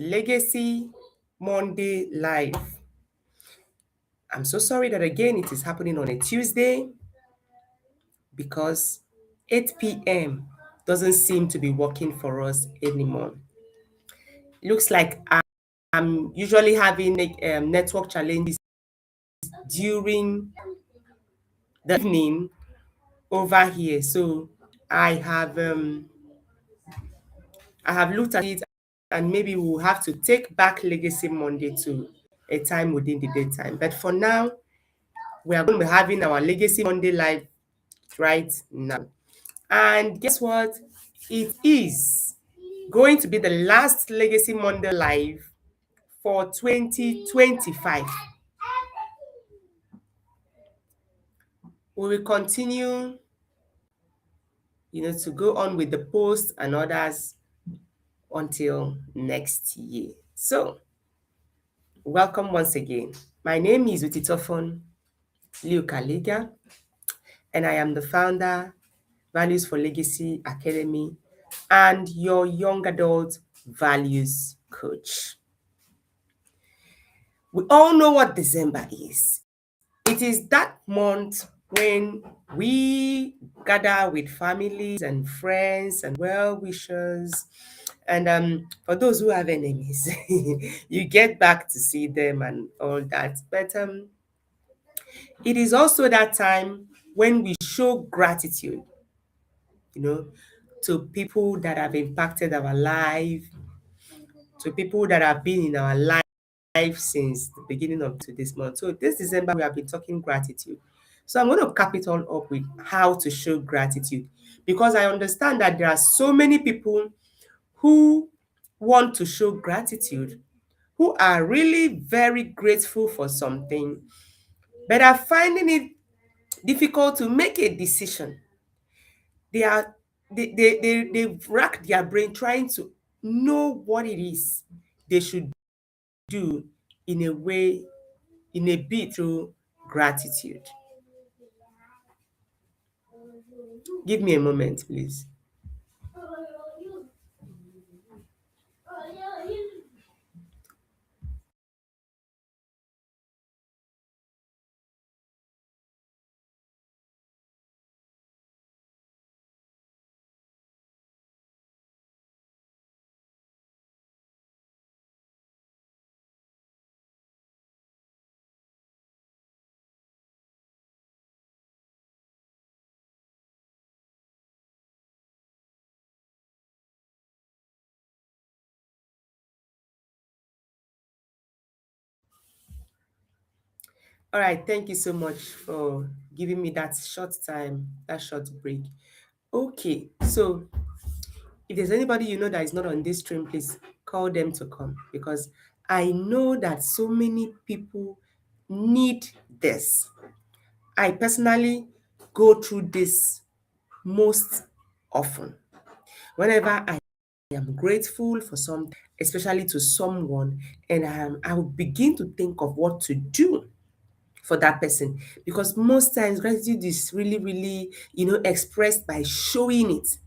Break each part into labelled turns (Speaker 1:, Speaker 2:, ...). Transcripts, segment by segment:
Speaker 1: Legacy Monday Live. I'm so sorry that again it is happening on a Tuesday because 8 p.m. doesn't seem to be working for us anymore. Looks like I'm usually having network challenges during the evening over here. So I have um, I have looked at it and maybe we'll have to take back Legacy Monday to a time within the daytime. But for now, we are going to be having our Legacy Monday live right now. And guess what? It is going to be the last Legacy Monday live for 2025. We will continue, to go on with the posts and others until next year. So, welcome once again. My name is Utitofon Luke-Aliga, and I am the founder, Values for Legacy Academy, and your young adult values coach. We all know what December is. It is that month when we gather with families and friends and well wishers. And for those who have enemies, you get back to see them and all that. But it is also that time when we show gratitude, you know, to people that have impacted our life, to people that have been in our life since the beginning of to this month. So this December, we have been talking gratitude. So I'm going to cap it all up with how to show gratitude because I understand that there are so many people who want to show gratitude, who are really very grateful for something, but are finding it difficult to make a decision. They've racked their brain trying to know what it is they should do in a way, in a bit through gratitude. Give me a moment, please. All right, thank you so much for giving me that short time, that short break. Okay, so if there's anybody you know that is not on this stream, please call them to come because I know that so many people need this. I personally go through this most often. Whenever I am grateful for something, especially to someone, and I will begin to think of what to do for that person because most times gratitude is really, really, expressed by showing it.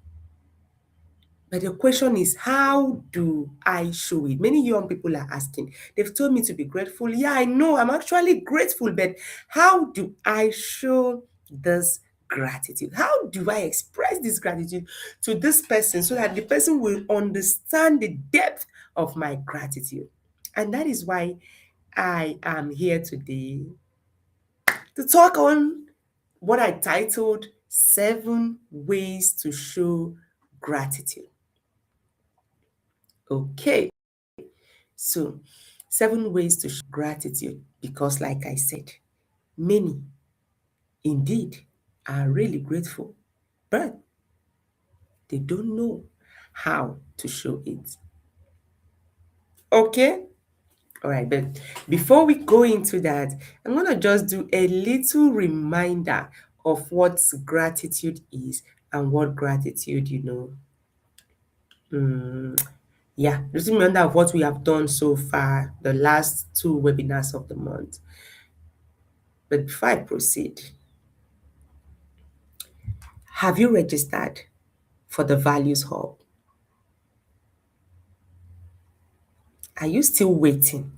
Speaker 1: But the question is, how do I show it? Many young people are asking. They've told me to be grateful. Yeah, I know, I'm actually grateful, but how do I show this gratitude? How do I express this gratitude to this person so that the person will understand the depth of my gratitude? And that is why I am here today to talk on what I titled 7 Ways to Show Gratitude. Okay, so 7 ways to show gratitude because, like I said, many indeed are really grateful, but they don't know how to show it. Okay, all right, but before we go into that, I'm going to just do a little reminder of what gratitude is and what gratitude, yeah, just reminder of what we have done so far, the last 2 webinars of the month. But before I proceed, have you registered for the Values Hub? Are you still waiting?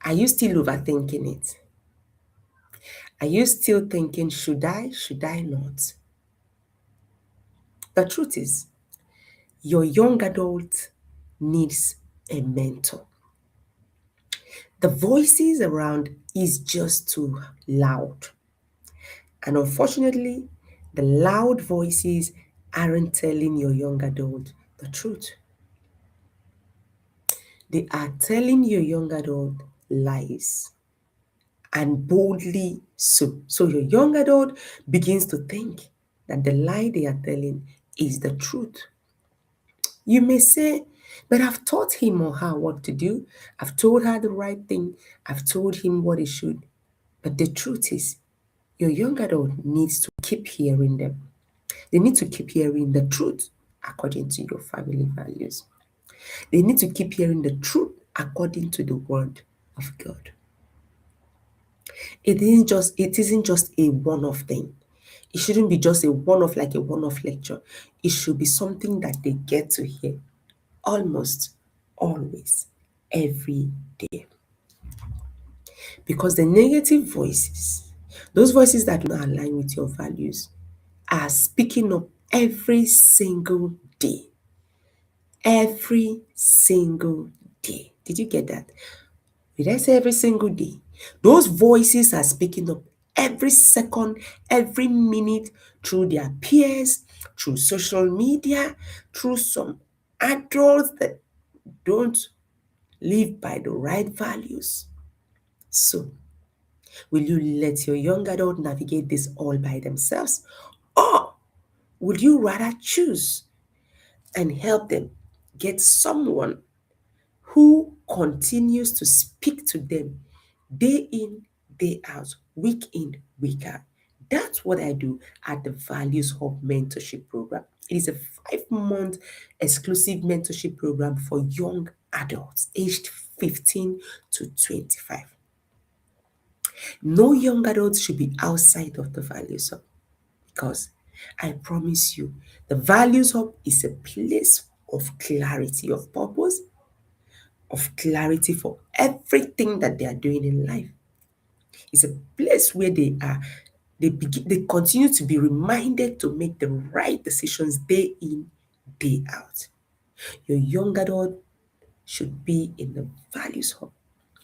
Speaker 1: Are you still overthinking it? Are you still thinking, should I? Should I not? The truth is, your young adult needs a mentor. The voices around is just too loud. And unfortunately, the loud voices aren't telling your young adult the truth. They are telling your young adult lies, and boldly so. So your young adult begins to think that the lie they are telling is the truth. You may say, but I've taught him or her what to do. I've told her the right thing. I've told him what he should. But the truth is, your young adult needs to keep hearing them. They need to keep hearing the truth according to your family values. They need to keep hearing the truth according to the word of God. It isn't just a one-off thing. It shouldn't be just a one-off like a one-off lecture. It should be something that they get to hear almost always every day. Because the negative voices, those voices that do not align with your values, are speaking up every single day. Every single day. Did you get that? Did I say every single day? Those voices are speaking up every second, every minute through their peers, through social media, through some adults that don't live by the right values. So, will you let your young adult navigate this all by themselves? Or would you rather choose and help them get someone who continues to speak to them day in, day out, week in, week out? That's what I do at the Values Hub Mentorship Program. It is a 5-month exclusive mentorship program for young adults aged 15 to 25. No young adult should be outside of the Values Hub because I promise you, the Values Hub is a place of clarity of purpose, of clarity for everything that they are doing in life. It's a place where they continue to be reminded to make the right decisions day in, day out. Your young adult should be in the Values Hub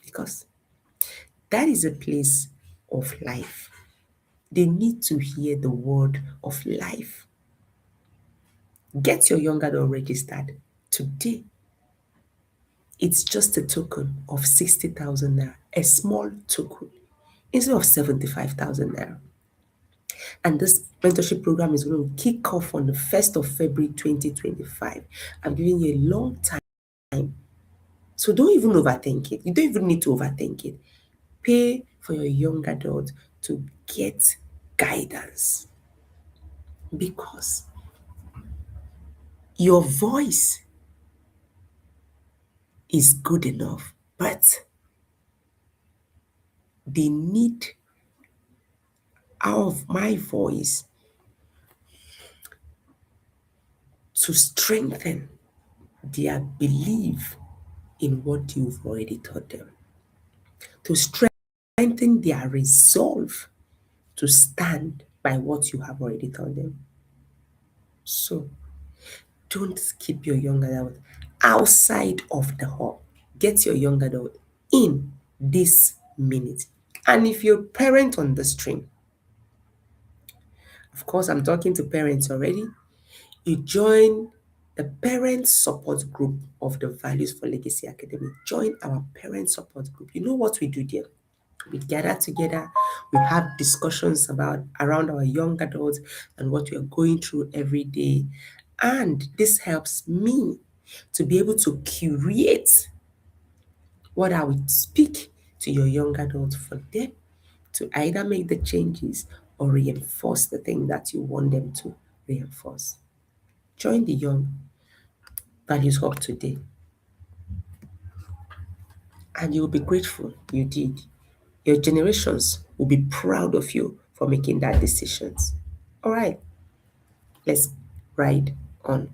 Speaker 1: because that is a place of life. They need to hear the word of life. Get your young adult registered today. It's just a token of 60,000 naira, a small token, instead of 75,000 naira. And this mentorship program is going to kick off on the 1st of February 2025. I'm giving you a long time. So don't even overthink it. You don't even need to overthink it. Pay for your young adult to get guidance because your voice is good enough, but they need of my voice to strengthen their belief in what you've already taught them, to strengthen their resolve to stand by what you have already taught them. So don't keep your young adult outside of the hall. Get your young adult in this minute. And if you're a parent on the stream, of course, I'm talking to parents already. You join the parent support group of the Values for Legacy Academy. Join our parent support group. You know what we do there? We gather together, we have discussions about around our young adults and what we are going through every day. And this helps me to be able to curate what I would speak to your young adults for them to either make the changes or reinforce the thing that you want them to reinforce. Join the Young Values Hub today, and you'll be grateful you did. Your generations will be proud of you for making that decisions. All right, let's ride on.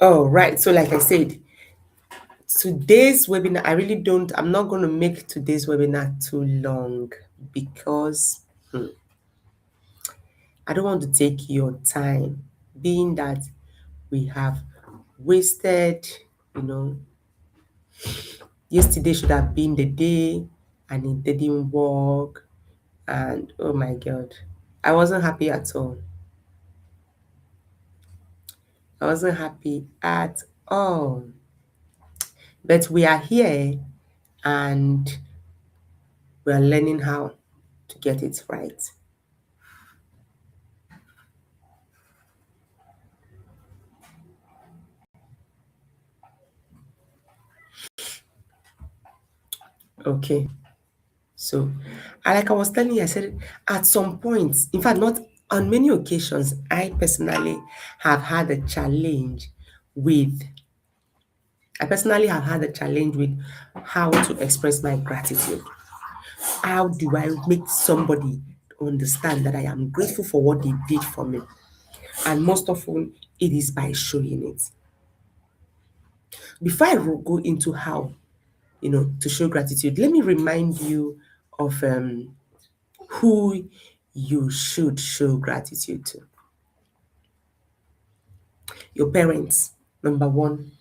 Speaker 1: Oh, right. So, like I said, today's webinar, I'm not going to make today's webinar too long because I don't want to take your time, being that we have wasted, you know, yesterday should have been the day and it didn't work. And oh my God, I wasn't happy at all. I wasn't happy at all. But we are here and we are learning how to get it right. Okay. So, like I was telling you, I said at some point, in fact, not on many occasions, I personally have had a challenge with, I personally have had a challenge with how to express my gratitude. How do I make somebody understand that I am grateful for what they did for me? And most often, it is by showing it. Before I go into how, to show gratitude, let me remind you of who you should show gratitude to. Your parents, number one.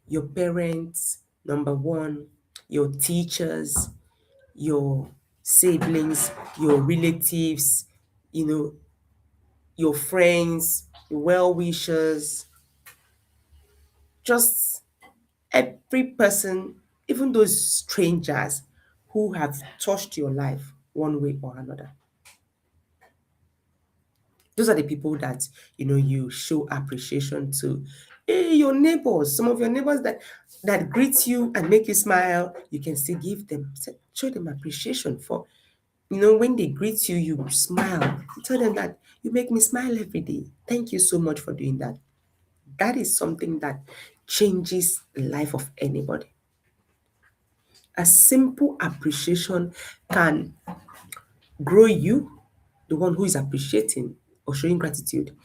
Speaker 1: Your parents, number one. Your teachers, your siblings, your relatives, you know, your friends, your well wishers, just every person, even those strangers who have touched your life one way or another. Those are the people that you show appreciation to. Your neighbors, some of your neighbors that greet you and make you smile, you can still give them, show them appreciation for, when they greet you, you smile. Tell them that you make me smile every day. Thank you so much for doing that. That is something that changes the life of anybody. A simple appreciation can grow you, the one who is appreciating or showing gratitude,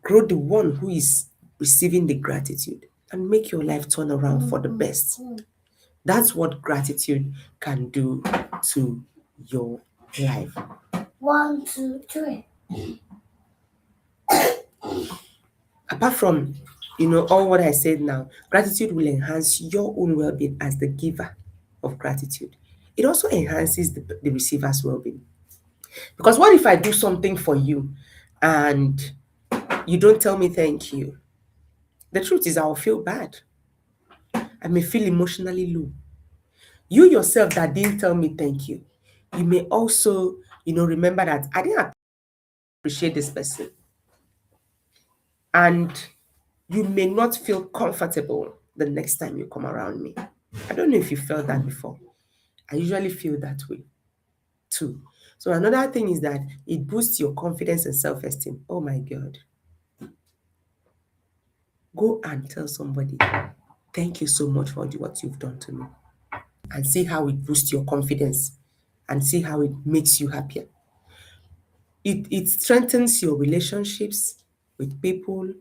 Speaker 1: grow the one who is receiving the gratitude, and make your life turn around for the best. That's what gratitude can do to your life. One, two, three. Apart from all what I said now, gratitude will enhance your own well-being as the giver of gratitude. It also enhances the receiver's well-being. Because what if I do something for you and you don't tell me thank you? The truth is, I'll feel bad. I may feel emotionally low. You yourself that didn't tell me thank you, you may also, remember that I didn't appreciate this person. And you may not feel comfortable the next time you come around me. I don't know if you felt that before. I usually feel that way too. So another thing is that it boosts your confidence and self-esteem. Oh my God. Go and tell somebody, thank you so much for what you've done to me. And see how it boosts your confidence and see how it makes you happier. It strengthens your relationships with people.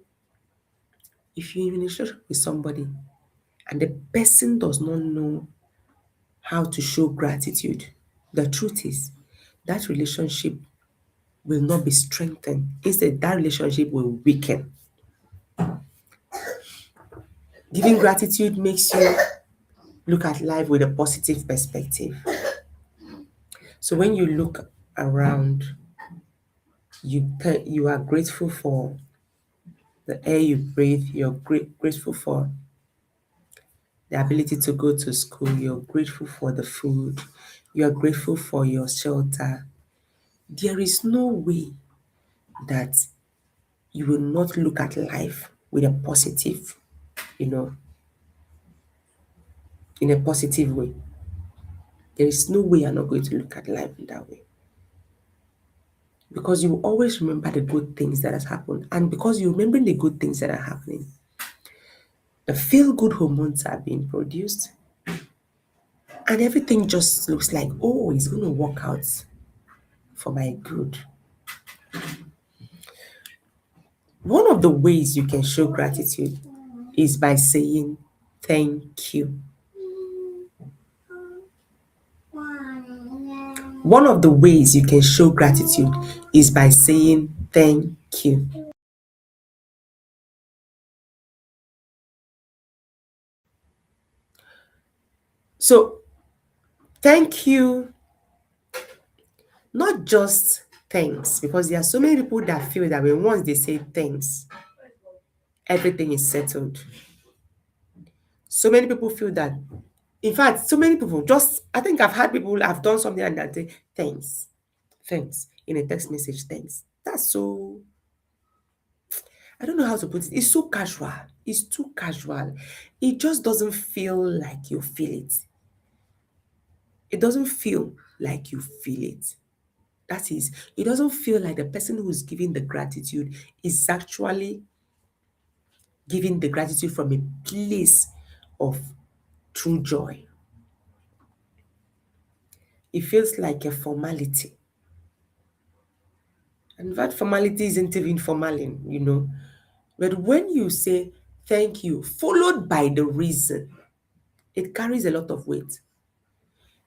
Speaker 1: If you're in a relationship with somebody and the person does not know how to show gratitude, the truth is that relationship will not be strengthened. Instead, that relationship will weaken. Giving gratitude makes you look at life with a positive perspective. So when you look around, you are grateful for the air you breathe, you're grateful for the ability to go to school, you're grateful for the food, you're grateful for your shelter. There is no way that you will not look at life with a positive, you know, in a positive way. There is no way you're not going to look at life in that way. Because you will always remember the good things that has happened. And because you're remembering the good things that are happening, the feel-good hormones are being produced. and everything just looks like, oh, it's going to work out for my good. One of the ways you can show gratitude is by saying thank you. One of the ways you can show gratitude is by saying thank you. So, thank you, not just thanks, because there are so many people that feel that when once they say thanks, everything is settled. So many people feel that, in fact, so many people just, I think I've had people have done something and that say thanks, thanks in a text message, thanks. That's so, I don't know how to put it. It's so casual. It's too casual. It just doesn't feel like you feel it. It doesn't feel like you feel it. That is, it doesn't feel like the person who's giving the gratitude is actually giving the gratitude from a place of true joy. It feels like a formality. And that formality isn't even formal. But when you say thank you, followed by the reason, it carries a lot of weight.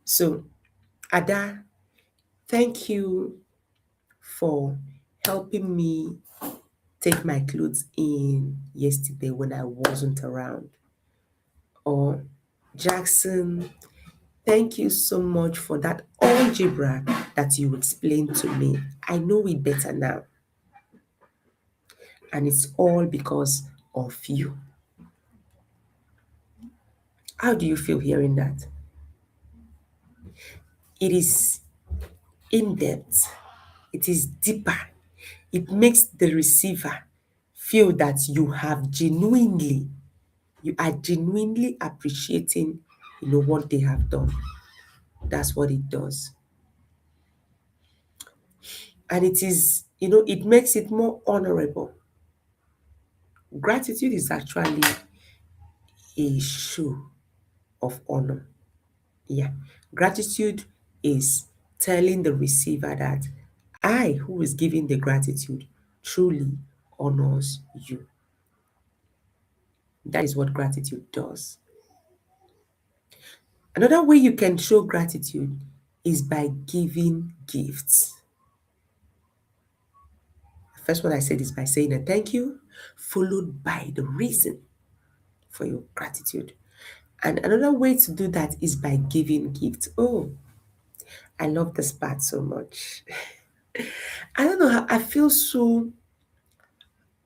Speaker 1: So, Ada, thank you for helping me take my clothes in yesterday when I wasn't around. Or, Jackson, thank you so much for that algebra that you explained to me. I know it better now. And it's all because of you. How do you feel hearing that? It is in depth, it is deeper. It makes the receiver feel that you are genuinely appreciating, what they have done. That's what it does. And it makes it more honorable. Gratitude is actually a show of honor. Yeah. Gratitude is telling the receiver that I, who is giving the gratitude, truly honors you. That is what gratitude does. Another way you can show gratitude is by giving gifts. The first one I said is by saying a thank you, followed by the reason for your gratitude. And another way to do that is by giving gifts. Oh, I love this part so much. I don't know how I feel so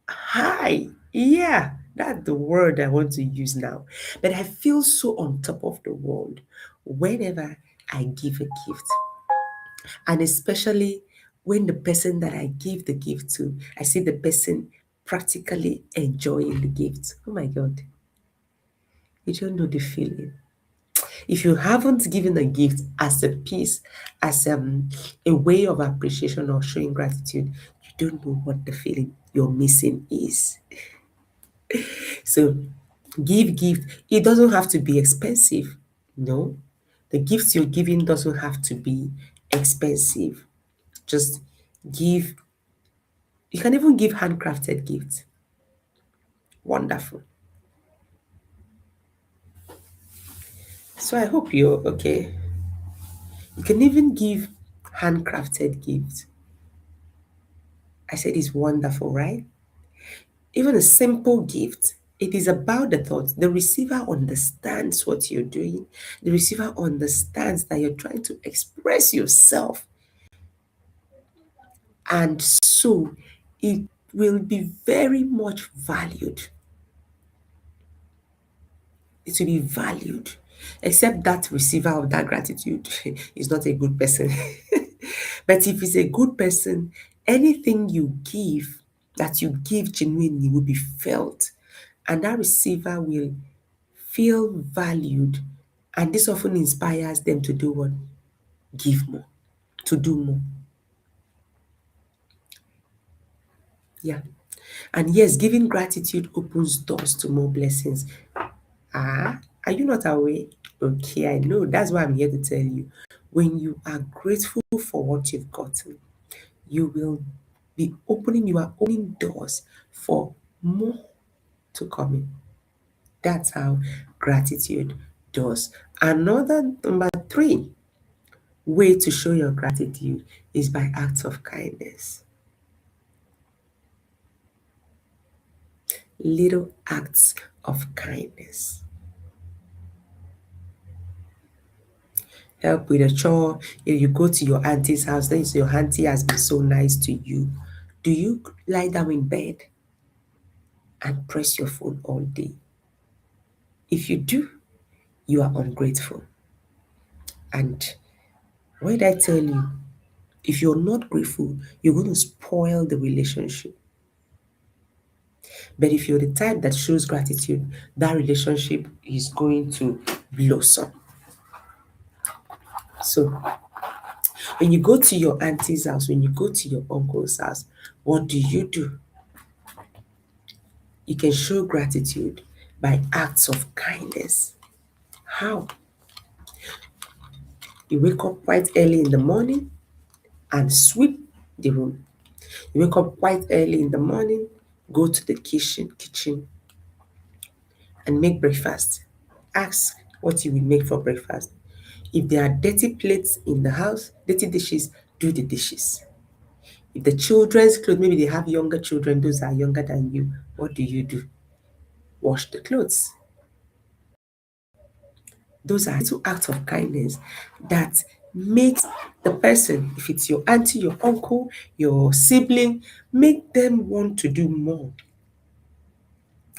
Speaker 1: high. Yeah, that's the word I want to use now. But I feel so on top of the world whenever I give a gift. And especially when the person that I give the gift to, I see the person practically enjoying the gift. Oh my God, you don't know the feeling. If you haven't given a gift as a piece, as a way of appreciation or showing gratitude, you don't know what the feeling you're missing is. So give gift. It doesn't have to be expensive. No. The gifts you're giving doesn't have to be expensive. Just give. You can even give handcrafted gifts. Wonderful. So I hope you're okay. You can even give handcrafted gifts. I said it's wonderful, right? Even a simple gift, it is about the thought. The receiver understands what you're doing. The receiver understands that you're trying to express yourself. And so it will be very much valued. It will be valued. Except that receiver of that gratitude is not a good person. But if it's a good person, anything you give that you give genuinely will be felt. And that receiver will feel valued. And this often inspires them to do what? Give more, to do more. Yeah. And yes, giving gratitude opens doors to more blessings. Are you not aware? Okay, I know. That's why I'm here to tell you. When you are grateful for what you've gotten, you will you are opening doors for more to come in. That's how gratitude does. Another number three way to show your gratitude is by acts of kindness. Little acts of kindness. Help with a chore. You go to your auntie's house, then your auntie has been so nice to you. Do you lie down in bed and press your phone all day? If you do, you are ungrateful. And what did I tell you? If you're not grateful, you're going to spoil the relationship. But if you're the type that shows gratitude, that relationship is going to blossom. So when you go to your auntie's house, when you go to your uncle's house, what do? You can show gratitude by acts of kindness. How? You wake up quite early in the morning and sweep the room. You wake up quite early in the morning, go to the kitchen and make breakfast. Ask what you will make for breakfast. If there are dirty plates in the house, dirty dishes, do the dishes. If the children's clothes, maybe they have younger children, those are younger than you, what do? Wash the clothes. Those are little acts of kindness that makes the person, if it's your auntie, your uncle, your sibling, make them want to do more.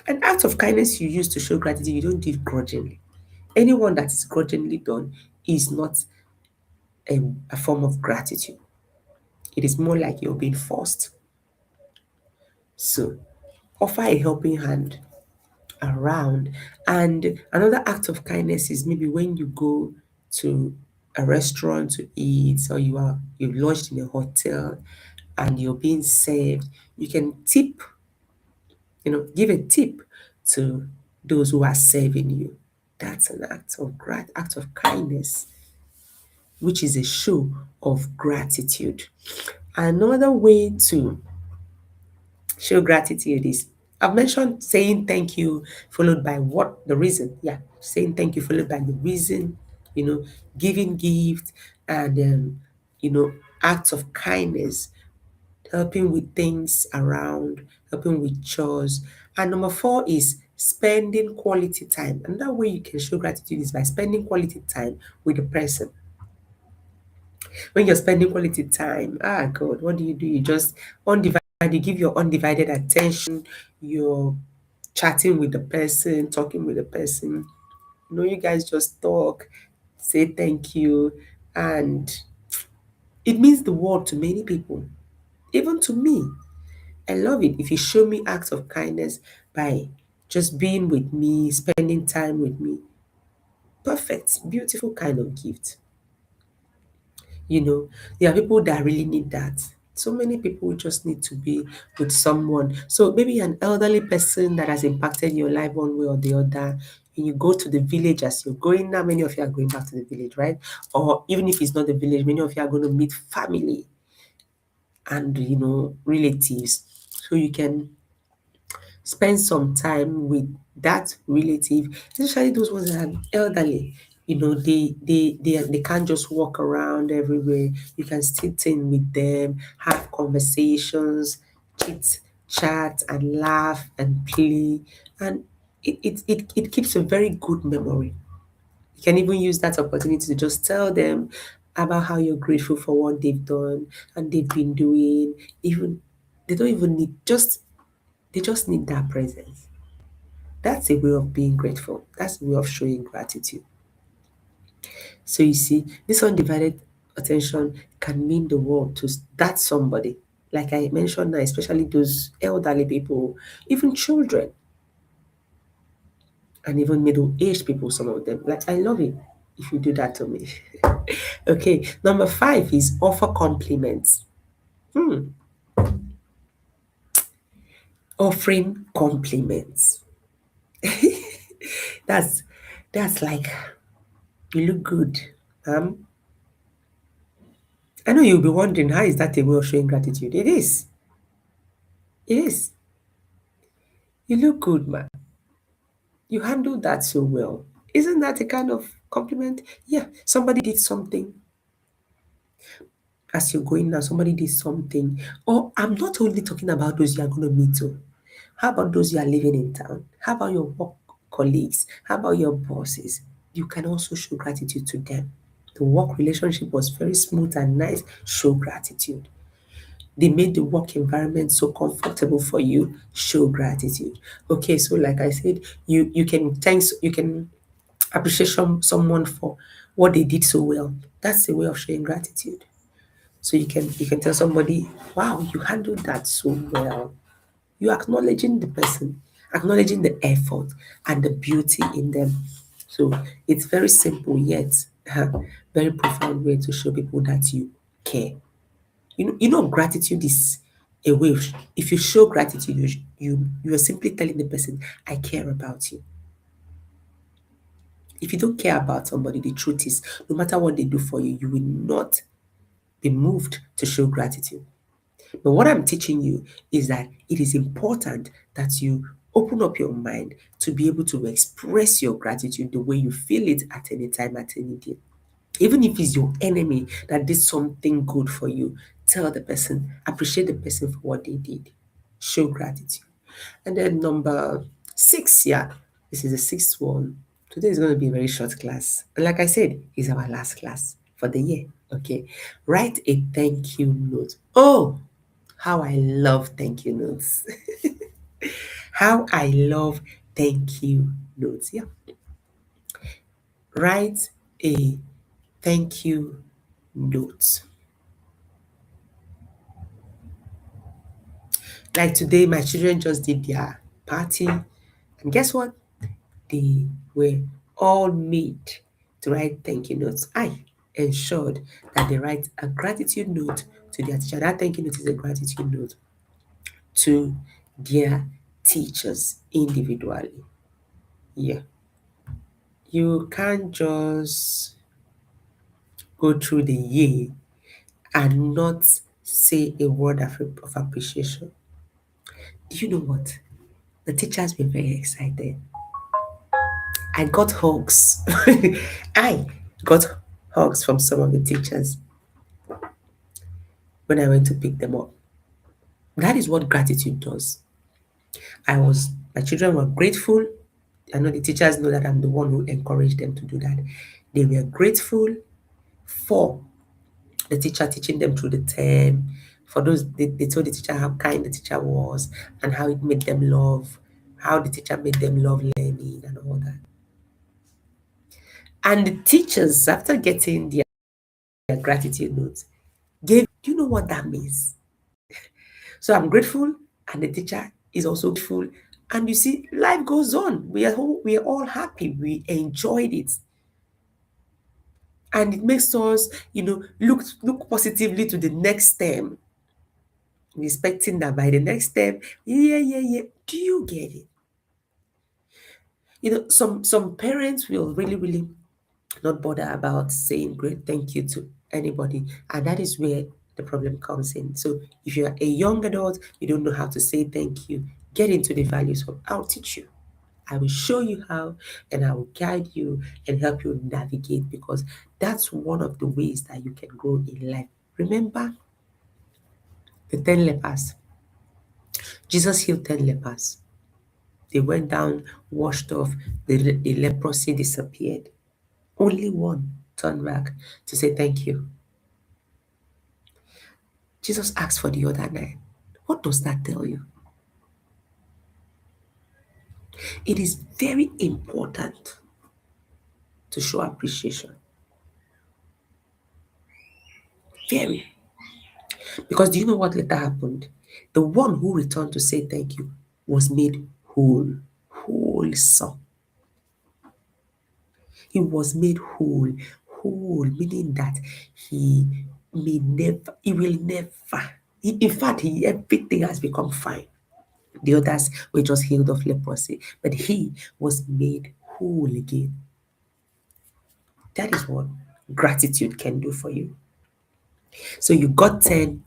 Speaker 1: An act of kindness you use to show gratitude, you don't do it grudgingly. Anyone that is grudgingly done is not a form of gratitude. It is more like you're being forced. So offer a helping hand around. And another act of kindness is maybe when you go to a restaurant to eat, or you lodged in a hotel and you're being served, you can tip, give a tip to those who are serving you. That's an act of kindness, which is a show of gratitude. Another way to show gratitude is, I've mentioned saying thank you followed by what the reason. Yeah, saying thank you followed by the reason, you know, giving gift and acts of kindness, helping with things around, helping with chores. And number four is spending quality time. Another way you can show gratitude is by spending quality time with the person. When you're spending quality time, God, what do? You just undivided, you give your undivided attention, you're chatting with the person, talking with the person. You guys just talk, say thank you, and it means the world to many people, even to me. I love it if you show me acts of kindness by just being with me, spending time with me. Perfect, beautiful kind of gift. You know, there are people that really need that. So many people just need to be with someone. So maybe an elderly person that has impacted your life one way or the other. And you go to the village as you're going now, many of you are going back to the village, right? Or even if it's not the village, many of you are going to meet family and relatives. So you can spend some time with that relative, especially those ones that are elderly. They can't just walk around everywhere. You can sit in with them, have conversations, chit chat and laugh and play. And it keeps a very good memory. You can even use that opportunity to just tell them about how you're grateful for what they've done and they've been doing. Even they don't even need just they just need that presence. That's a way of being grateful. That's a way of showing gratitude. So you see, this undivided attention can mean the world to that somebody. Like I mentioned now, especially those elderly people, even children, and even middle-aged people, some of them. Like I love it if you do that to me. Okay, number five is offer compliments. Hmm. Offering compliments. That's That's like, you look good. I know you'll be wondering, how is that a way of showing gratitude? It is. It is. You look good, man. You handled that so well. Isn't that a kind of compliment? Yeah, somebody did something as you're going now, somebody did something. Or I'm not only talking about those you are going to meet. Oh. How about those you are living in town? How about your work colleagues? How about your bosses? You can also show gratitude to them. The work relationship was very smooth and nice. Show gratitude. They made the work environment so comfortable for you. Show gratitude. Okay, so like I said, you can thanks you can appreciate someone for what they did so well. That's a way of showing gratitude. So you can tell somebody, wow, you handled that so well. You're acknowledging the person, acknowledging the effort and the beauty in them. So it's very simple yet very profound way to show people that you care. You know, gratitude is a way of, if you show gratitude, you are simply telling the person, I care about you. If you don't care about somebody, the truth is, no matter what they do for you, you will not be moved to show gratitude. But what I'm teaching you is that it is important that you open up your mind to be able to express your gratitude the way you feel it at any time, at any day. Even if it's your enemy that did something good for you, tell the person, appreciate the person for what they did. Show gratitude. And then number 6, yeah, this is the sixth one. Today is going to be a very short class. And like I said, it's our last class for the year. Okay. Write a thank you note. Oh, how I love thank you notes. How I love thank you notes. Yeah. Write a thank you note. Like today, my children just did their party. And guess what? They were all made to write thank you notes. I ensured that they write a gratitude note to their teacher. That thank you note is a gratitude note to their teachers individually. Yeah. You can't just go through the year and not say a word of appreciation. Do you know what? The teachers were very excited. I got hugs. I got hugs from some of the teachers when I went to pick them up. That is what gratitude does. My children were grateful. I know the teachers know that I'm the one who encouraged them to do that. They were grateful for the teacher teaching them through the term. For those, they told the teacher how kind the teacher was and how it made them love, how the teacher made them love learning and all that. And the teachers, after getting their gratitude notes, do you know what that means? So I'm grateful, and the teacher is also grateful. And you see, life goes on. We are all happy. We enjoyed it. And it makes us, look positively to the next term, expecting that by the next term, yeah, yeah, yeah. Do you get it? Some parents will really, really not bother about saying great thank you to anybody. And that is where the problem comes in. So if you're a young adult, you don't know how to say thank you, get into the values of I'll teach you. I will show you how, and I will guide you and help you navigate, because that's one of the ways that you can grow in life. Remember the 10 lepers. Jesus healed 10 lepers. They went down, washed off, the leprosy disappeared. Only one turned back to say thank you. Jesus asked for the other nine. What does that tell you? It is very important to show appreciation. Very. Because do you know what later happened? The one who returned to say thank you was made whole. Wholesome. He was made whole. Whole, meaning that he will never, in fact, everything has become fine. The others were just healed of leprosy, but he was made whole again. That is what gratitude can do for you. So you got 10,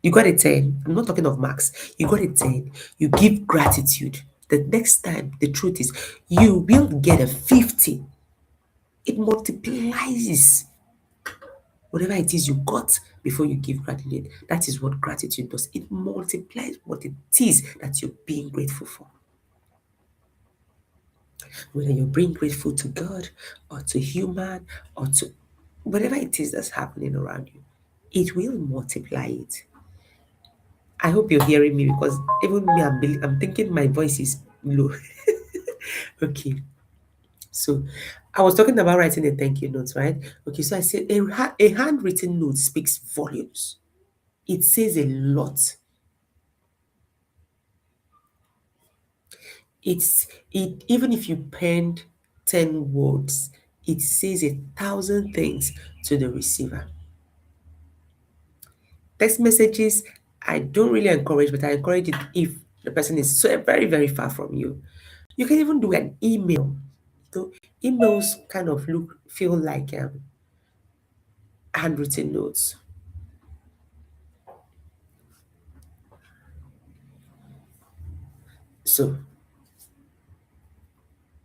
Speaker 1: you got a 10. I'm not talking of marks. You got a 10. You give gratitude. The next time, the truth is, you will get a 50. It multiplies whatever it is you got before you give gratitude. That is what gratitude does. It multiplies what it is that you're being grateful for. Whether you're being grateful to God or to human or to whatever it is that's happening around you, it will multiply it. I hope you're hearing me because even me, I'm thinking my voice is low. Okay, so I was talking about writing a thank you note, right? Okay, so I said a handwritten note speaks volumes. It says a lot. It even if you penned 10 words, it says 1,000 things to the receiver. Text messages, I don't really encourage, but I encourage it if the person is so very, very far from you. You can even do an email. So emails kind of feel like handwritten notes. So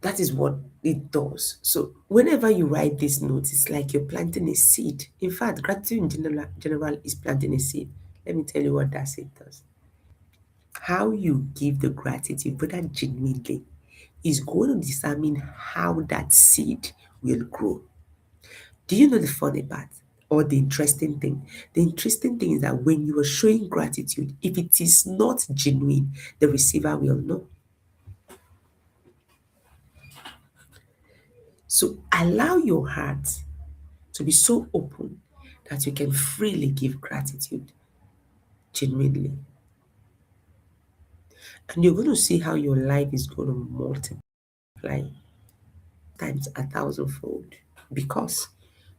Speaker 1: that is what it does. So whenever you write these notes, it's like you're planting a seed. In fact, gratitude in general is planting a seed. Let me tell you what that seed does. How you give the gratitude, whether genuinely, is going to determine how that seed will grow. Do you know the funny part or the interesting thing? The interesting thing is that when you are showing gratitude, if it is not genuine, the receiver will know. So allow your heart to be so open that you can freely give gratitude genuinely. And you're going to see how your life is going to multiply times a thousandfold because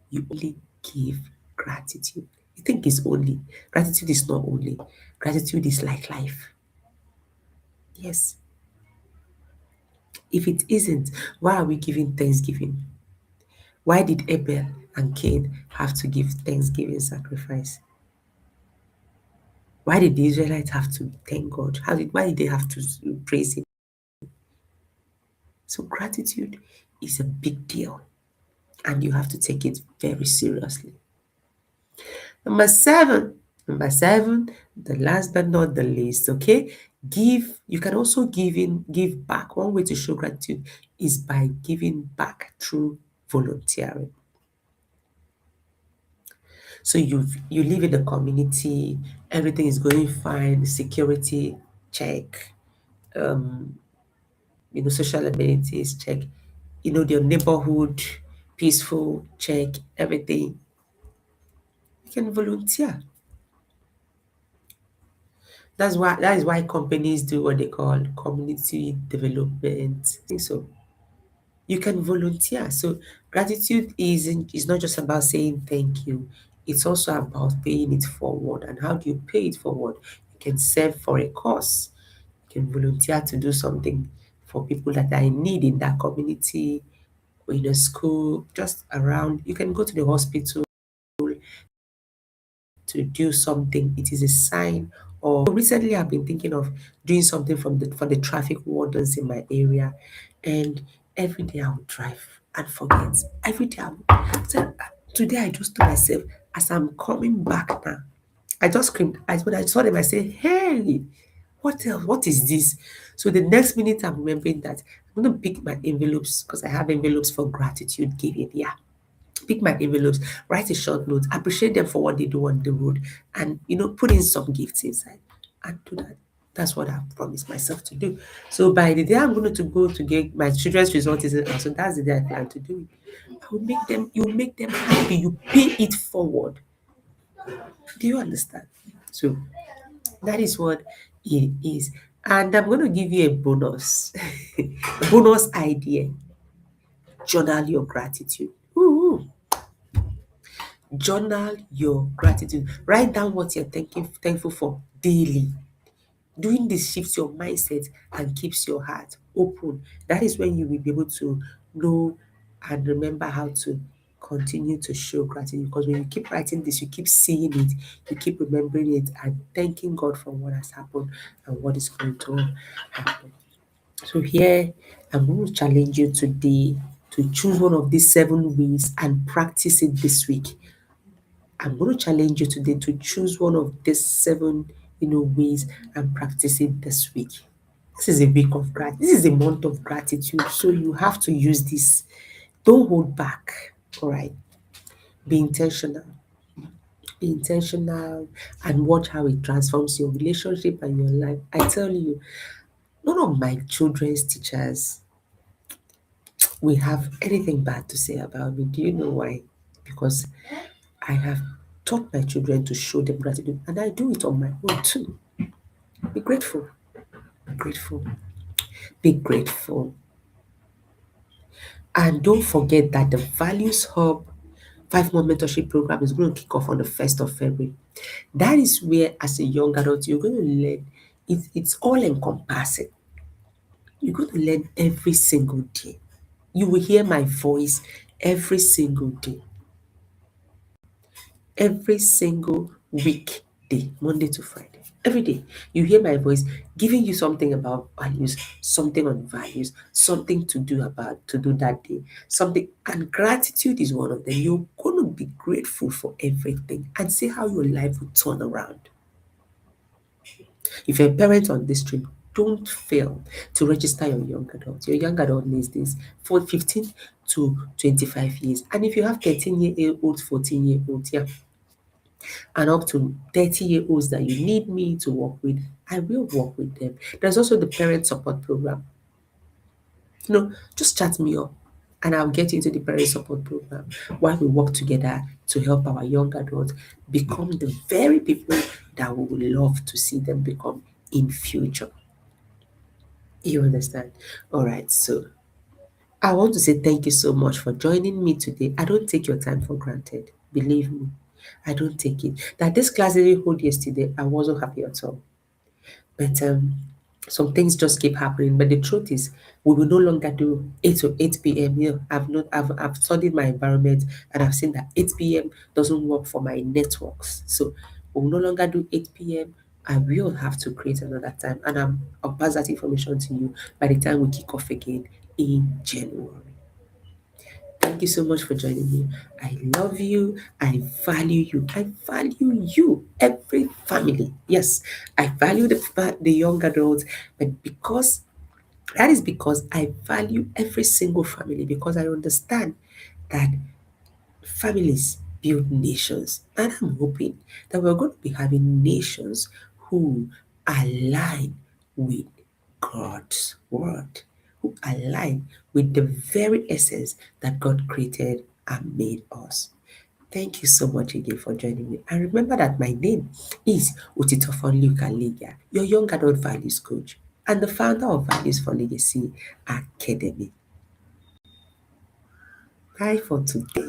Speaker 1: you only give gratitude. You think it's only. Gratitude is not only. Gratitude is like life. Yes. If it isn't, why are we giving thanksgiving? Why did Abel and Cain have to give thanksgiving sacrifice? Why did the Israelites have to thank God? Why did they have to praise Him? So gratitude is a big deal, and you have to take it very seriously. Number seven. Number seven, the last but not the least, okay? You can also give back. One way to show gratitude is by giving back through volunteering. So you live in the community, everything is going fine, security check, um, social amenities check, your neighborhood peaceful check, everything. You can volunteer. That is why companies do what they call community development. I think so. You can volunteer. So gratitude is not just about saying thank you. It's also about paying it forward. And how do you pay it forward? You can serve for a cause. You can volunteer to do something for people that are in need in that community or in a school, just around. You can go to the hospital to do something. It is a sign. Or recently, I've been thinking of doing something for the traffic wardens in my area, and every day I would drive and forget. Every day so today I just told myself as I'm coming back now, I just screamed. When I saw them, I said, "Hey, what else? What is this?" So the next minute, I'm remembering that I'm going to pick my envelopes because I have envelopes for gratitude giving. Yeah, pick my envelopes, write a short note, appreciate them for what they do on the road, and put in some gifts inside and do that. That's what I've promised myself to do. So by the day I'm going to go to get my children's result is out, so that's the day I plan to do it. You make them happy, you pay it forward. Do you understand? So that is what it is. And I'm going to give you a bonus, a bonus idea. Journal your gratitude. Ooh. Journal your gratitude. Write down what you're thankful for daily. Doing this shifts your mindset and keeps your heart open. That is when you will be able to know. and remember how to continue to show gratitude, because when you keep writing this, you keep seeing it, you keep remembering it, and thanking God for what has happened and what is going to happen. So here, I'm going to challenge you today to choose one of these 7 ways and practice it this week. I'm going to challenge you today to choose one of these seven, ways and practice it this week. This is a week of gratitude. This is a month of gratitude. So you have to use this. Don't hold back. All right. Be intentional. Be intentional and watch how it transforms your relationship and your life. I tell you, none of my children's teachers will have anything bad to say about me. Do you know why? Because I have taught my children to show them gratitude, and I do it on my own too. Be grateful. Be grateful. Be grateful. And don't forget that the Values Hub 5-month mentorship program is going to kick off on the 1st of February. That is where, as a young adult, you're going to learn. It's all encompassing. You're going to learn every single day. You will hear my voice every single day, every single weekday, Monday to Friday. Every day, you hear my voice giving you something about values, something on values, something to do that day, something. And gratitude is one of them. You're going to be grateful for everything and see how your life will turn around. If you're a parent on this trip, don't fail to register your young adult. Your young adult needs this for 15 to 25 years. And if you have 13-year-olds, 14-year-olds, yeah, and up to 30-year-olds that you need me to work with, I will work with them. There's also the parent support program. Just chat me up and I'll get you into the parent support program while we work together to help our young adults become the very people that we would love to see them become in future. You understand? All right, so I want to say thank you so much for joining me today. I don't take your time for granted. Believe me, I don't take it. That this class didn't hold yesterday, I wasn't happy at all. But some things just keep happening. But the truth is, we will no longer do 8 to 8 p.m. I've studied my environment and I've seen that 8 p.m. doesn't work for my networks. So we will no longer do 8 p.m. I will have to create another time, and I'll pass that information to you by the time we kick off again in January. Thank you so much for joining me. I love you. I value you. I value you, every family. Yes, I value the young adults, but that is because I value every single family, because I understand that families build nations. And I'm hoping that we're going to be having nations who align with God's word, who align with the very essence that God created and made us. Thank you so much again for joining me. And remember that my name is Utitofon Luke-Aliga, your young adult values coach and the founder of Values for Legacy Academy. Bye for today.